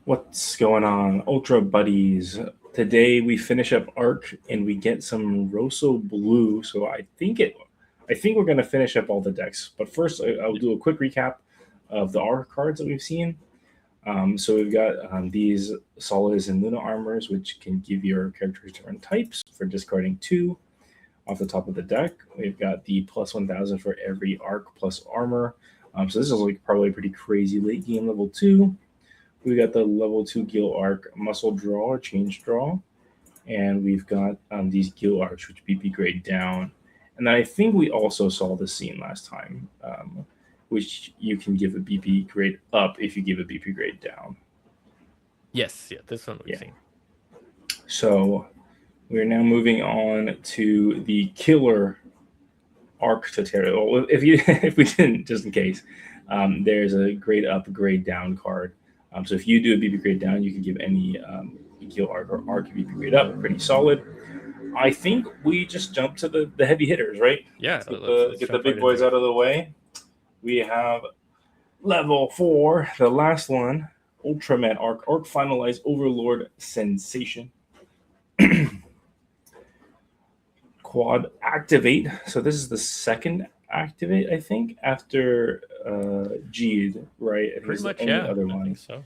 What's going on, Ultra Buddies? Today we finish up Arc and we get some Rosso Blue. So I think we're gonna finish up all the decks. But first, I'll do a quick recap of the Arc cards that we've seen. So we've got these Solace and Luna armors, which can give your characters different types for discarding 2 off the top of the deck. We've got the plus 1,000 for every Arc plus armor. So this is like probably a pretty crazy late game level 2. We got the level 2 Gil Arc Muscle Draw or Change Draw. And we've got these Gil Arcs, which BP grade down. And then I think we also saw the scene last time, which you can give a BP grade up if you give a BP grade down. Yes, yeah, this one we've seen. So we're now moving on to the Killer Arc tutorial. Well, if we didn't, just in case, there's a grade up, grade down card. So if you do a BP grade down, you can give any Gil Arc or Arc BP grade up. Pretty solid. I think we just jump to the heavy hitters, right? Yeah, let's get the big boys out of the way. We have level 4, the last one, Ultraman Arc Finalized Overlord Sensation. Quad activate. So this is the second activate, I think, after Geed, right? Pretty much, yeah. Other one. I think so.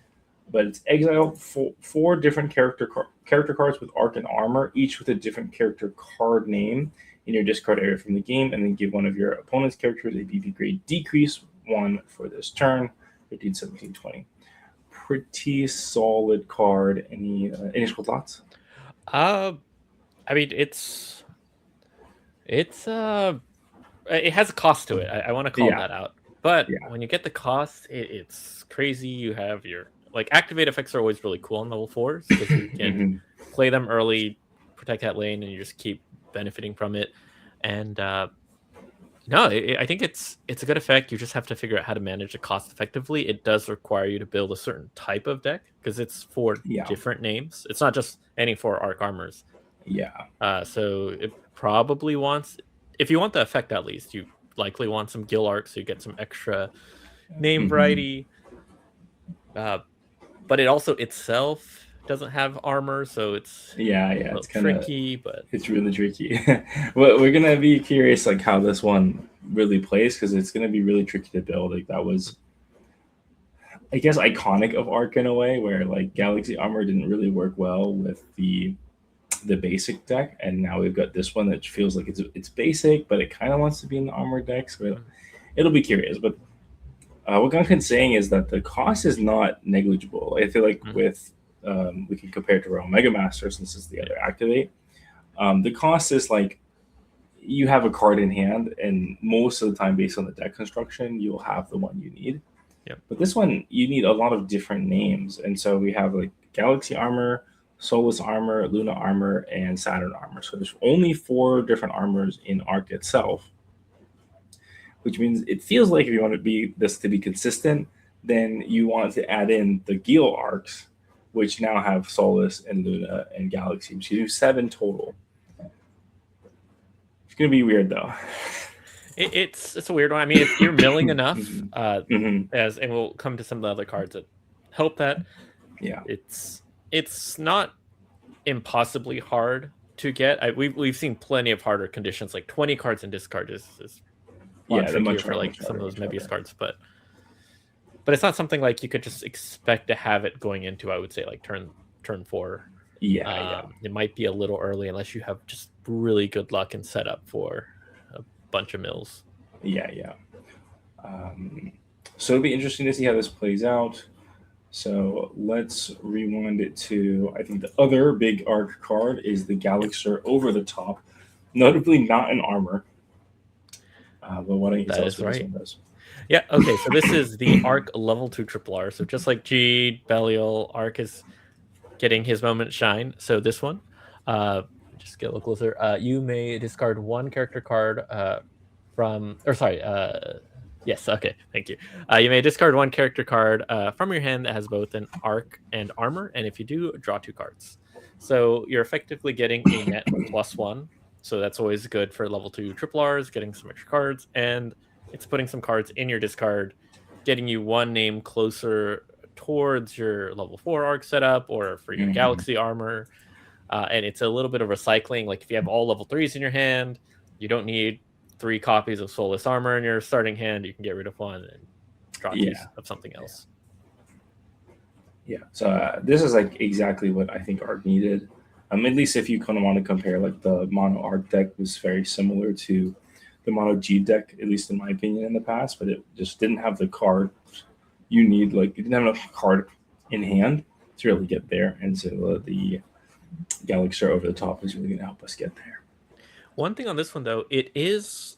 But it's exile four different character cards with Arc and Armor, each with a different character card name in your discard area from the game, and then give one of your opponent's characters a BP grade decrease 1 for this turn, 15, 17, 20. Pretty solid card. Any initial thoughts? I mean, it has a cost to it. I want to call that out. But when you get the cost, it's crazy. You have your activate effects are always really cool on level 4s because you can play them early, protect that lane, and you just keep benefiting from it. And I think it's a good effect. You just have to figure out how to manage the cost effectively. It does require you to build a certain type of deck because it's 4 different names. It's not just any 4 Arc armors. Yeah. So it probably wants, if you want the effect at least, you likely want some Gil Arc so you get some extra name variety. But it also itself doesn't have armor, so it's it's kind of tricky, but it's really tricky. Well, we're gonna be curious how this one really plays because it's gonna be really tricky to build. That was, I guess, iconic of Arc in a way where Galaxy Armor didn't really work well with the basic deck, and now we've got this one that feels like it's basic, but it kind of wants to be in the armor deck. So it'll be curious, but. What Gunkan's saying is that the cost is not negligible. I feel like with we can compare it to Realm Mega Master since it's the other activate. The cost is you have a card in hand, and most of the time, based on the deck construction, you'll have the one you need. But this one, you need a lot of different names, and so we have Galaxy Armor, Solus Armor, Luna Armor, and Saturn Armor. So there's only 4 different armors in Arc itself. Which means it feels like if you want this to be consistent, then you want to add in the Gil Arcs, which now have Solus and Luna and Galaxy. So you do 7 total. It's gonna be weird though. It's a weird one. I mean, if you're milling enough, and we'll come to some of the other cards that help that. Yeah, it's not impossibly hard to get. We've seen plenty of harder conditions, 20 cards in discard is trickier for some of those Mebius cards, but it's not something you could just expect to have it going into, I would say, turn 4. It might be a little early unless you have just really good luck and set up for a bunch of mills. So it'll be interesting to see how this plays out. So let's rewind it to, I think the other big Arc card is the Galaxer Over the Top, notably not an armor. But why don't you tell us what this one does? Yeah, okay, so this is the Arc level 2 triple R. So just like Geed, Belial, Arc is getting his moment shine. So this one, just get a little closer. You may discard 1 character card yes, okay, thank you. You may discard 1 character card from your hand that has both an Arc and Armor, and if you do, draw 2 cards. So you're effectively getting a net +1. So that's always good for level 2 triple Rs, getting some extra cards, and it's putting some cards in your discard, getting you 1 name closer towards your level 4 arc setup or for your Galaxy armor. And it's a little bit of recycling. Like if you have all level 3s in your hand, you don't need 3 copies of Soulless armor in your starting hand. You can get rid of one and draw 2 of something else. Yeah. So this is like exactly what I think Arc needed. At least if you kind of want to compare, like the mono Arc deck was very similar to the mono G deck, at least in my opinion, in the past, but it just didn't have the card you need. Like you didn't have enough card in hand to really get there, and so the Galaxy over the top is really going to help us get there. One thing on this one though, it is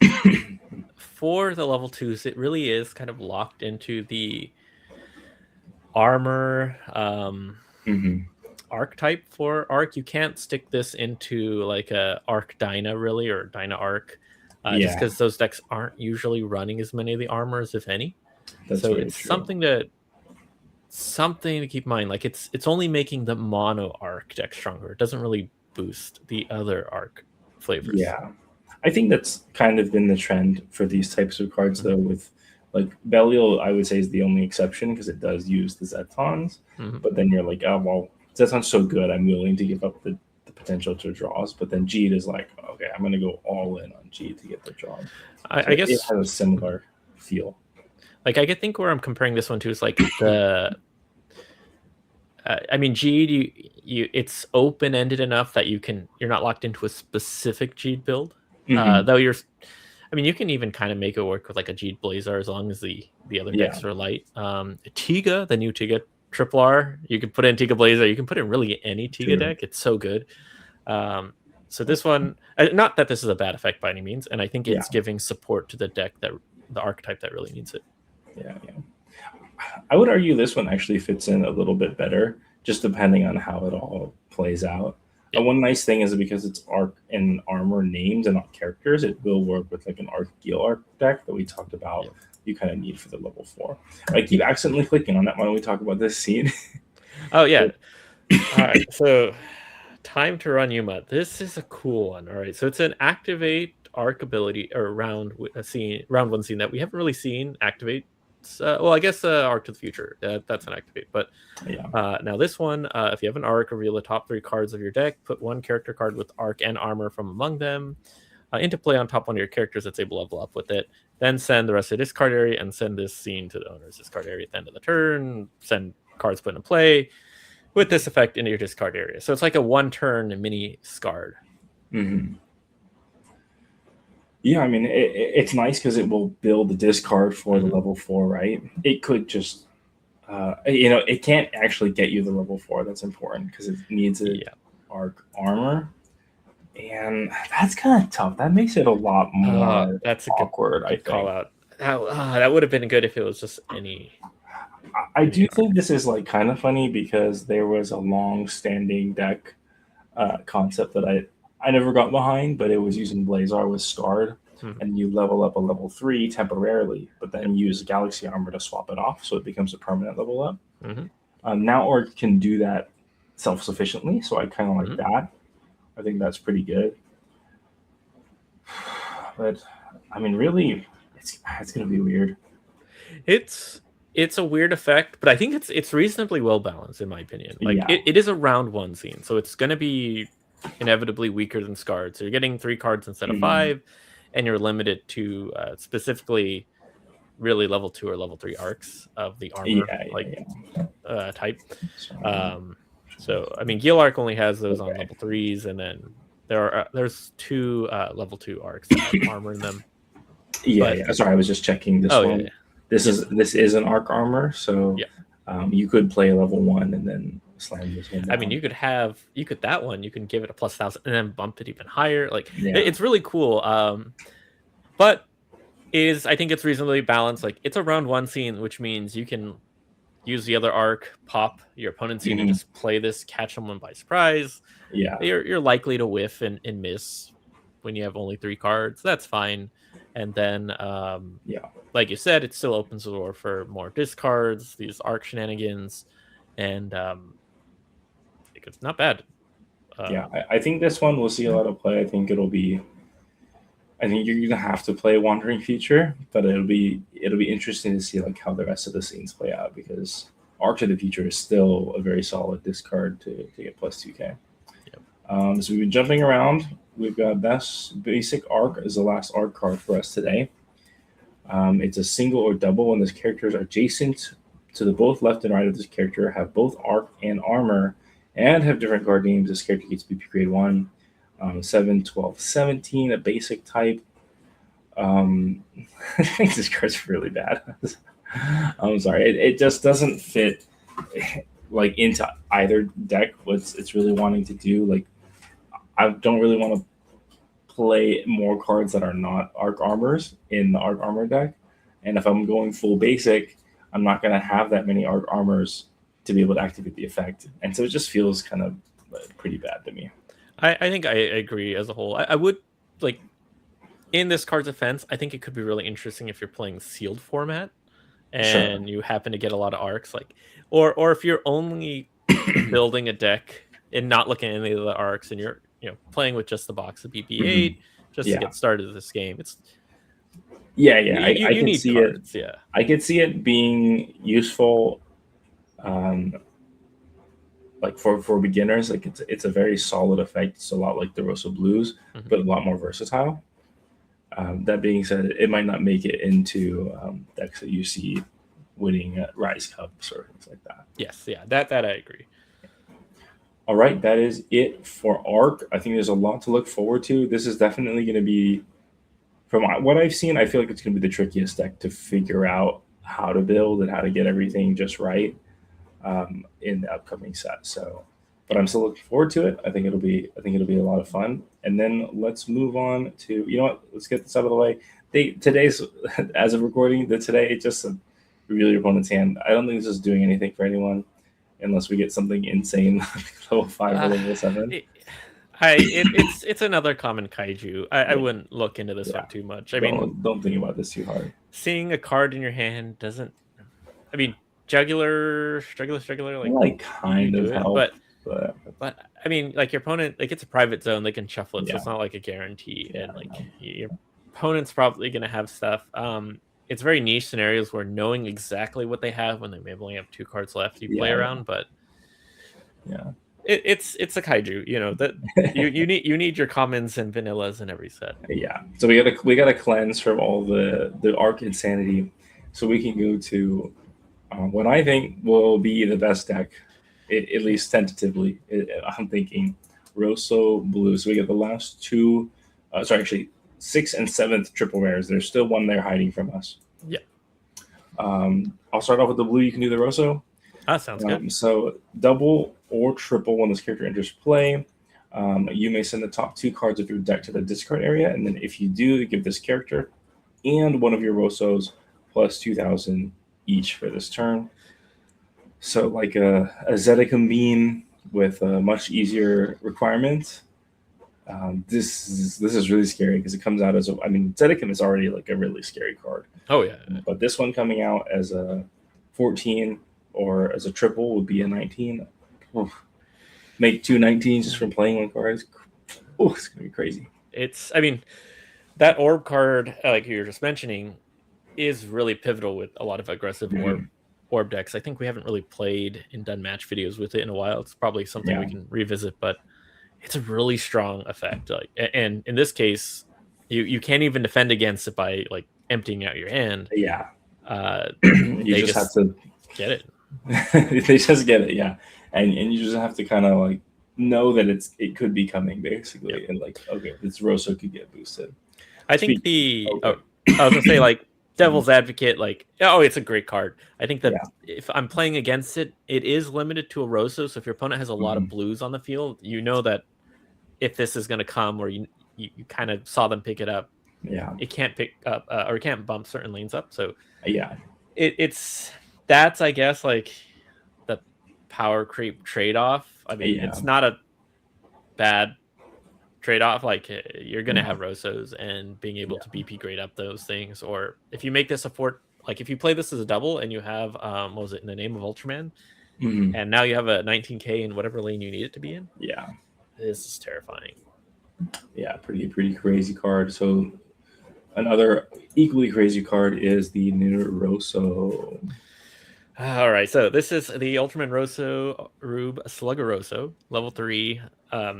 for the level 2s, it really is kind of locked into the armor archetype for Arc. You can't stick this into like a Arc Dyna really, or Dyna Arc, just because those decks aren't usually running as many of the armors, if any. So it's true. something to keep in mind. Like it's only making the mono Arc deck stronger. It doesn't really boost the other Arc flavors. Yeah, I think that's kind of been the trend for these types of cards, though. With like Belial, I would say is the only exception because it does use the Zetons. But then you're like, oh well, Zeton's so good, I'm willing to give up the potential to draws. But then Jeet is like, okay, I'm going to go all in on Jeet to get the draw. So I guess it has a similar feel. Like I think where I'm comparing this one to is like the. I mean, Jeet, it's open ended enough that you're not locked into a specific Jeet build. Though you can even kind of make it work with like a Jeet Blazar as long as the other decks are light. Tiga, the new Tiga Triple R, you can put in Tiga Blazar. You can put in really any Tiga deck. It's so good. So this one, not that this is a bad effect by any means, and I think it's giving support to the deck, that the archetype that really needs it. Yeah. I would argue this one actually fits in a little bit better, just depending on how it all plays out. One nice thing is because it's Arc and armor names and not characters, it will work with like an Arc Gil Arc deck that we talked about. You kind of need for the level 4. I keep accidentally clicking on that. Why don't we talk about this scene? Oh yeah. All right. So time to run Yuma. This is a cool one. All right. So it's an activate Arc ability or round 1 scene that we haven't really seen activate. I guess Arc to the Future. That's an activate. But now this one, if you have an Arc, reveal the top 3 cards of your deck. Put 1 character card with Arc and armor from among them into play on top one of your characters that's able to level up with it. Then send the rest of this card area and send this scene to the owner's discard area at the end of the turn. Send cards put into play with this effect into your discard area. So it's like a 1-turn mini Scard. Yeah, I mean, it's nice because it will build the discard for the level 4, right? It could just, it can't actually get you the level 4. That's important because it needs an Arc armor. And that's kind of tough. That makes it a lot more that's awkward, I call out. That would have been good if it was just any. I do think this is like kind of funny because there was a long-standing deck concept that I never got behind, but it was using Blazar with Scarred, and you level up a level 3 temporarily, but then use Galaxy Armor to swap it off, so it becomes a permanent level up. Now Orc can do that self-sufficiently, so I kind of like that. I think that's pretty good. But I mean, really, it's going to be weird. It's a weird effect, but I think it's reasonably well balanced in my opinion. Like it is a round 1 scene, so it's going to be inevitably weaker than Scarred. So you're getting 3 cards instead of 5, and you're limited to specifically really level 2 or level 3 arcs of the armor type. So I mean, Gil Arc only has those on level 3s, and then there's 2 level 2 arcs that have armor in them. Sorry, I was just checking this one. Yeah. This is an Arc armor, so you could play a level 1 and then slam this one down. I mean, you could that one. You can give it a plus 1,000 and then bump it even higher. Like it's really cool. But I think it's reasonably balanced. Like it's a round 1 scene, which means you can use the other Arc, pop your opponent's scene, and just play this, catch someone by surprise. Yeah, you're likely to whiff and miss when you have only 3 cards. That's fine. And then, like you said, it still opens the door for more discards, these Arc shenanigans, and it's not bad. I think this one will see a lot of play. I think you're gonna have to play Wandering Feature, but it'll be interesting to see like how the rest of the scenes play out because Arc to the Future is still a very solid discard to get plus 2K. So we've been jumping around. We've got basic Arc as the last Arc card for us today. It's a single or double when this characters are adjacent to the both left and right of this character, have both Arc and Armor, and have different card names. This character gets BP grade 1. 7, 12, 17, a basic type. I think this card's really bad. I'm sorry. It just doesn't fit like into either deck what it's really wanting to do. Like, I don't really want to play more cards that are not Arc Armors in the Arc Armor deck. And if I'm going full basic, I'm not going to have that many Arc Armors to be able to activate the effect. And so it just feels kind of pretty bad to me. I think I agree as a whole. I would, like, in this card's defense, I think it could be really interesting if you're playing sealed format and you happen to get a lot of arcs, like, or if you're only building a deck and not looking at any of the arcs, and you're playing with just the box of BP8 just to get started with this game. It's you I can see cards, it. I could see it being useful. Like for beginners, like it's a very solid effect. It's a lot like the Rosso Blues, but a lot more versatile. That being said, it might not make it into decks that you see winning Rise Cups or things like that. Yes, that I agree. All right, that is it for Arc. I think there's a lot to look forward to. This is definitely going to be, from what I've seen, I feel like it's going to be the trickiest deck to figure out how to build and how to get everything just right. In the upcoming set. So, but I'm still looking forward to it. I think it'll be a lot of fun. And then let's move on to, let's get this out of the way. Today's, as of recording, today it's just reveal your opponent's hand. I don't think this is doing anything for anyone unless we get something insane level 5 or level 7. It's another common kaiju. I wouldn't look into this one too much. Don't think about this too hard. Seeing a card in your hand doesn't. Jugular, like kind of help, but I mean, like, your opponent, like, it's a private zone, they can shuffle it, so it's not like a guarantee, and like your opponent's probably gonna have stuff. It's very niche scenarios where knowing exactly what they have when they may only have 2 cards left, you play around, but it's a kaiju, that you need your commons and vanillas in every set. So we gotta cleanse from all the Arc insanity, so we can go to what I think will be the best deck, at least tentatively. I'm thinking Rosso Blue. So we get the last 2, 6th and 7th triple rares. There's still one there hiding from us. I'll start off with the blue. You can do the Rosso. Sounds good. So double or triple when this character enters play. You may send the top 2 cards of your deck to the discard area, and then if you do, give this character and one of your Rossos plus 2,000 each for this turn. So like a Zedicum Beam with a much easier requirement. This is really scary because it comes out as Zedicum is already like a really scary card. Oh yeah. But this one coming out as a 14 or as a triple would be a 19. Oof. Make 2 19s just from playing one card. It's gonna be crazy. That orb card, like you were just mentioning, is really pivotal with a lot of aggressive orb decks. I think we haven't really played and done match videos with it in a while. It's probably something we can revisit, but it's a really strong effect. Like, and in this case, you can't even defend against it by like emptying out your hand. You just have to get it. They just get it, and you just have to kind of like know that it could be coming basically, and like, okay, this Rosso could get boosted. I think I was gonna say, like, Devil's Advocate, like, it's a great card. I think that if I'm playing against it, it is limited to a Rosso. So if your opponent has a lot of blues on the field, you know that if this is going to come, or you kind of saw them pick it up, it can't pick up or it can't bump certain lanes up. So that's I guess like the power creep trade-off. It's not a bad trade-off. Like, you're gonna have Rossos, and being able to BP grade up those things, or if you make this like if you play this as a double and you have what was it, In the Name of Ultraman, and now you have a 19k in whatever lane you need it to be in. This is terrifying. Pretty crazy card. So another equally crazy card is the new Rosso. All right, so this is the Ultraman Rosso Rube Slugger Rosso, level 3,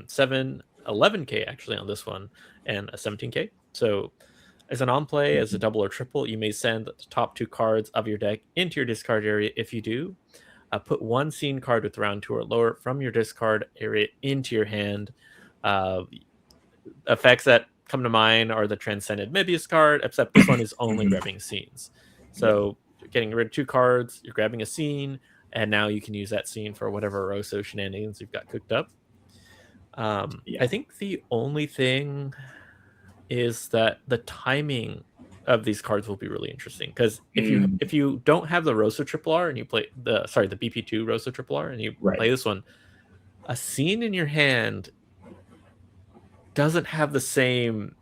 7, 11k actually on this one, and a 17k. So as an on play, as a double or triple, you may send the top 2 cards of your deck into your discard area. If you do, put 1 scene card with round 2 or lower from your discard area into your hand. Effects that come to mind are the Transcended Mebius card, except this one is only grabbing scenes. So you're getting rid of 2 cards, you're grabbing a scene, and now you can use that scene for whatever Rosso shenanigans you've got cooked up. I think the only thing is that the timing of these cards will be really interesting, because if you don't have the Rosso Triple R and you play the BP2 Rosso Triple R and you play this one, a scene in your hand doesn't have the same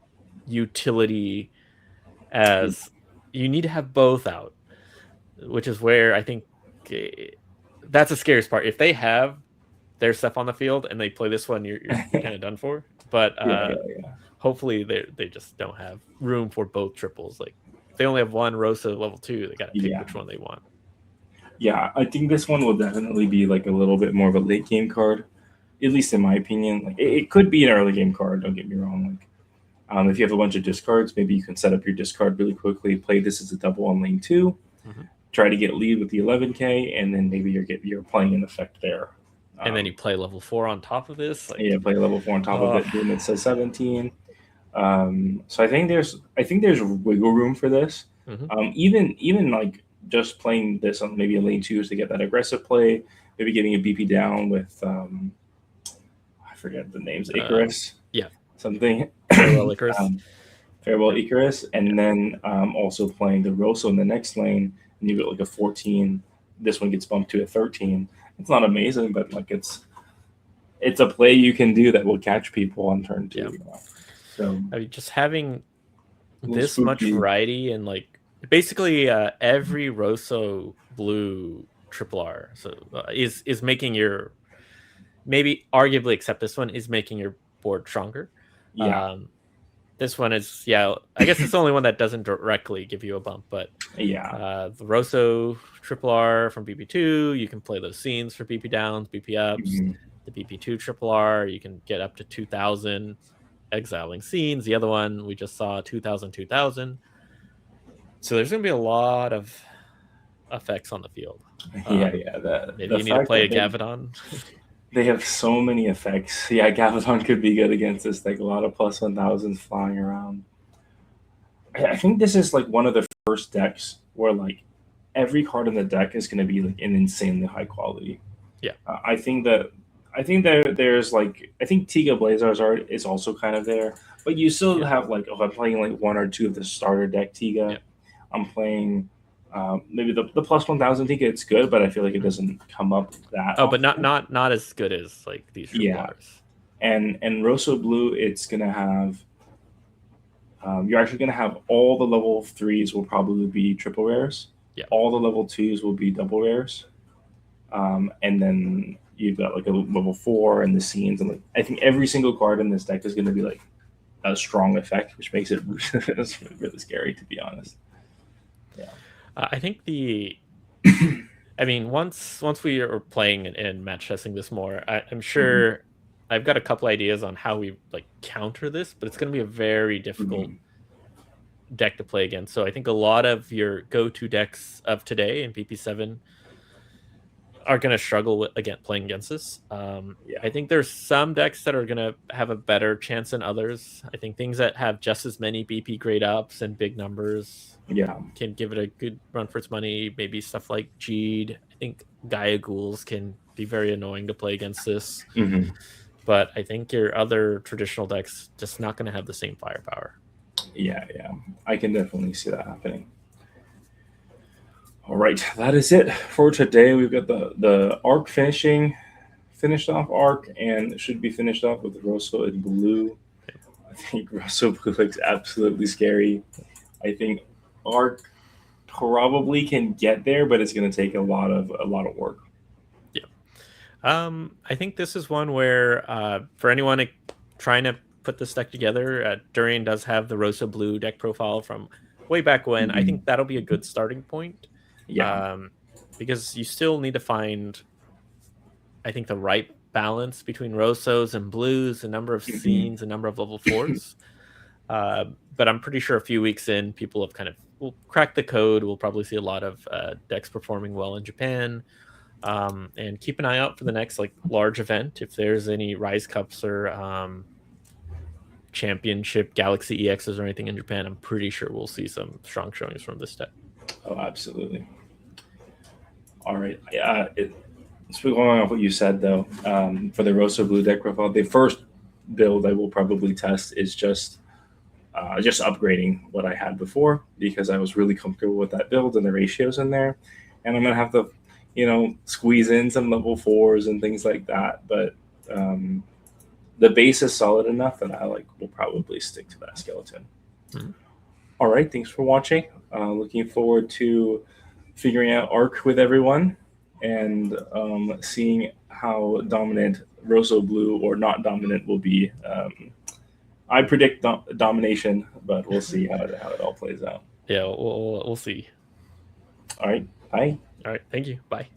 utility as you need to have both out, which is where I think that's the scariest part. If they have their stuff on the field and they play this one, you're kind of done for. But hopefully they just don't have room for both triples. Like if they only have one Rosso level 2, they got to pick which one they want. Yeah, I think this one will definitely be like a little bit more of a late game card, at least in my opinion. Like it could be an early game card. Don't get me wrong. Like, if you have a bunch of discards, maybe you can set up your discard really quickly, play this as a double on lane 2, try to get lead with the 11k, and then maybe you're playing an effect there. And then you play level 4 on top of this. Like, play level 4 on top of it. Then it says 17. So I think there's wiggle room for this. Even like just playing this on maybe a lane 2 to get that aggressive play, maybe getting a BP down with I forget the names, Icarus, something. Farewell Icarus. Farewell Icarus, and then also playing the Rosso in the next lane, and you get like a 14. This one gets bumped to a 13. It's not amazing, but like it's a play you can do that will catch people on turn 2. You know? So I mean, just having this much variety and like basically every Rosso blue triple R is making your, maybe arguably except this one, is making your board stronger. This one is, I guess it's the only one that doesn't directly give you a bump, but the Rosso Triple R from BP2, you can play those scenes for BP downs, BP ups. The BP2 Triple R, you can get up to 2,000 exiling scenes. The other one we just saw 2,000, 2,000. So there's going to be a lot of effects on the field. Maybe you need to play a Gavadon. They have so many effects. Yeah, Gavadon could be good against this. Like a lot of plus 1,000s flying around. I think this is like one of the first decks where like every card in the deck is going to be like an insanely high quality. I think there's like, I think Tiga Blazar's art is also kind of there, but you still have like, I'm playing like 1 or 2 of the starter deck Tiga. I'm playing maybe the plus 1,000 Tiga. It's good, but I feel like it doesn't come up that. But not as good as like these bars. And Rosso Blue, it's gonna have. You're actually gonna have all the level 3s will probably be triple rares. All the level 2s will be double rares. And then you've got like a level 4 and the scenes, and like I think every single card in this deck is going to be like a strong effect, which makes it really scary, to be honest. I think I mean, once we are playing and match testing this more, I'm sure I've got a couple ideas on how we like counter this, but it's going to be a very difficult deck to play against. So I think a lot of your go-to decks of today in PP7 are going to struggle with playing against this. I think there's some decks that are going to have a better chance than others. I think things that have just as many BP grade ups and big numbers can give it a good run for its money. Maybe stuff like Jeed. I think Gaia Ghouls can be very annoying to play against this. But I think your other traditional decks just not going to have the same firepower. I can definitely see that happening. All right, that is it for today. We've got the arc finished off arc, and it should be finished off with Rosso in blue. I think Rosso blue looks absolutely scary. I think arc probably can get there, but it's going to take a lot of work. I think this is one where for anyone trying to put this deck together, Durian does have the Rosso blue deck profile from way back when. I think that'll be a good starting point. because you still need to find, I think, the right balance between Rossos and blues, a number of scenes, a number of level 4s. But I'm pretty sure a few weeks in, people have will crack the code. We'll probably see a lot of decks performing well in Japan. And keep an eye out for the next large event. If there's any Rise Cups or Championship Galaxy EXs or anything in Japan, I'm pretty sure we'll see some strong showings from this deck. Oh, absolutely. All right. Yeah. Going off what you said, though, for the Rosso Blue deck profile, the first build I will probably test is just upgrading what I had before, because I was really comfortable with that build and the ratios in there. And I'm going to have to, squeeze in some level 4s and things like that. But the base is solid enough, and I will probably stick to that skeleton. Mm-hmm. All right. Thanks for watching. Looking forward to figuring out Arc with everyone and seeing how dominant Rosso Blue or not dominant will be. I predict domination, but we'll see how it all plays out. Yeah, we'll see. All right. Bye. All right. Thank you. Bye.